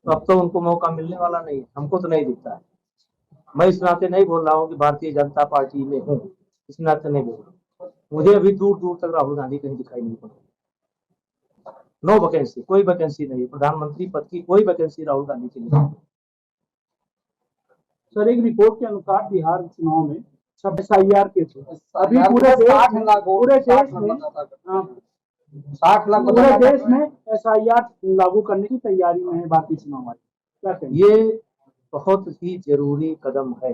तो अब तो उनको मौका मिलने वाला नहीं है, हमको तो नहीं दिखता है। मैं इस नाते नहीं बोल रहा हूँ कि भारतीय जनता पार्टी में हूँ, इस नाते नहीं बोल रहा हूँ। मुझे अभी दूर दूर तक राहुल गांधी कहीं दिखाई नहीं पड़ा। नो वैकेंसी, कोई वैकेंसी नहीं है, प्रधानमंत्री पद की कोई वैकेंसी राहुल गांधी के लिए। सर, एक रिपोर्ट के अनुसार बिहार चुनाव में सब SIR के थे, अभी पूरे देश में 60 लाख SIR लागू करने की तैयारी में है भारतीय चुनाव आयोग। क्या कहेंगे? ये बहुत ही जरूरी कदम है,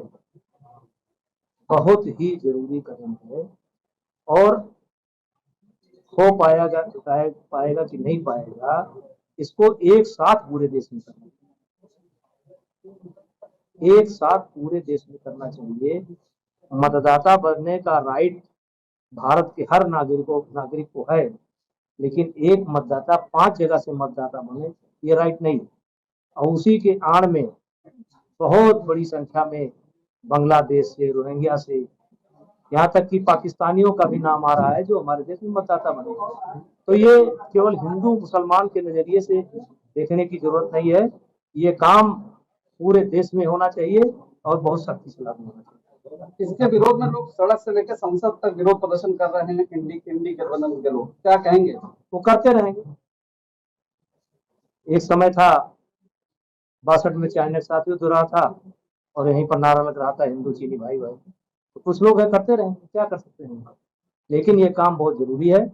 बहुत ही जरूरी कदम है। और हो पाएगा कि नहीं पाएगा, इसको एक साथ पूरे देश में करना, एक साथ पूरे देश में करना चाहिए। मतदाता बनने का राइट भारत के हर नागरिक को है, लेकिन एक मतदाता 5 जगह से मतदाता बने, ये राइट नहीं। और उसी के आड़ में बहुत बड़ी संख्या में बांग्लादेश से, रोहिंग्या से, यहाँ तक कि पाकिस्तानियों का भी नाम आ रहा है जो हमारे देश में मतदाता बने। तो ये केवल हिंदू मुसलमान के नजरिए से देखने की जरूरत नहीं है, ये काम पूरे देश में होना चाहिए और बहुत सख्ती से लागू होना चाहिए। इसके विरोध में लोग सड़क से लेकर संसद तक विरोध प्रदर्शन कर रहे हैं, इंडी गठबंधन के लोग, क्या कहेंगे? वो करते रहेंगे। एक समय था 62 में चाइना के साथ युद्ध रहा था और यहीं पर नारा लग रहा था हिंदू चीनी भाई भाई, तो कुछ लोग है करते रहेंगे, क्या कर सकते हैं। लेकिन ये काम बहुत जरूरी है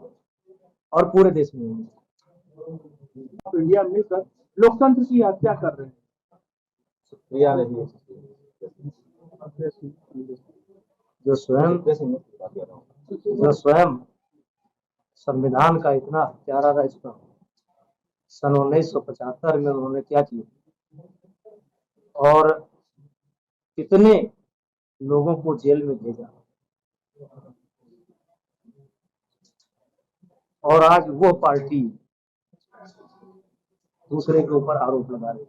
और पूरे देश में होगा। इंडिया मिलकर लोकतंत्र की हत्या कर रहे हैं। जो स्वयं संविधान का इतना हत्यारा रह चुका, सन 1975 में उन्होंने क्या किया और कितने लोगों को जेल में भेजा, और आज वो पार्टी दूसरे के ऊपर आरोप लगा रही।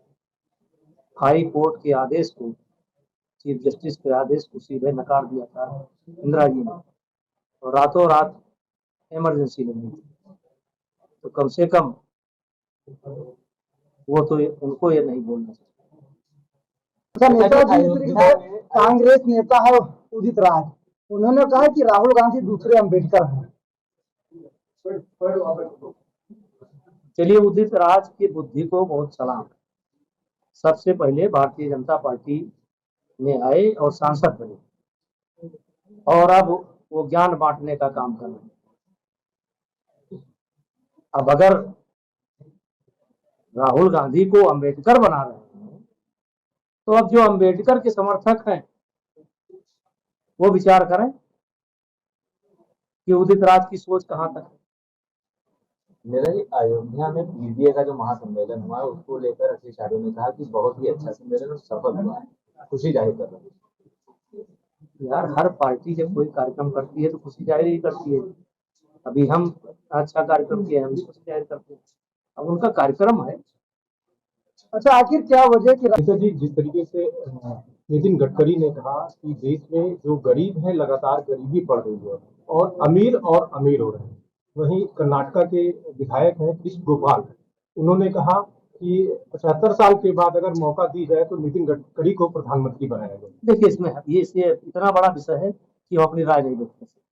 हाई कोर्ट के आदेश को, चीफ जस्टिस के आदेश को सीधे नकार दिया था इंदिरा जी ने, और रातों रात इमरजेंसी लगी। तो कम से कम वो तो उनको ये नहीं बोलना चाहिए। कांग्रेस नेता है उदित राज, उन्होंने कहा कि राहुल गांधी दूसरे अम्बेडकर हैं। चलिए, उदित राज की बुद्धि को बहुत सलाम। सबसे पहले भारतीय जनता पार्टी में आए और सांसद बने, और अब वो ज्ञान बांटने का काम कर रहे हैं। अब अगर राहुल गांधी को अम्बेडकर बना रहे हैं, तो अब जो अम्बेडकर के समर्थक हैं वो विचार करें कि उदित राज की सोच कहां तक है। मेरा ही अयोध्या में पीडीए का जो महासम्मेलन हुआ उसको लेकर अखिलेश यादव ने कहा कि बहुत ही अच्छा सम्मेलन और सफल हुआ, खुशी जाहिर कर रहे हैं। यार, हर पार्टी जब कोई कार्यक्रम करती है तो खुशी जाहिर ही करती है। अभी हम अच्छा कार्यक्रम किए, हम भी खुशी जाहिर करते हैं, अब उनका कार्यक्रम है। अच्छा, आखिर क्या वजह की जी, जिस तरीके से नितिन गडकरी ने कहा कि देश में जो गरीब है लगातार गरीबी बढ़ रही है और अमीर हो रहे हैं, वहीं कर्नाटका के विधायक हैं कृष्ण गोपाल, उन्होंने कहा कि 75 साल के बाद अगर मौका दी जाए तो नितिन गडकरी को प्रधानमंत्री बनाया जाए। देखिए, इसमें ये इतना बड़ा विषय है कि हम अपनी राय नहीं व्यक्त कर सकते।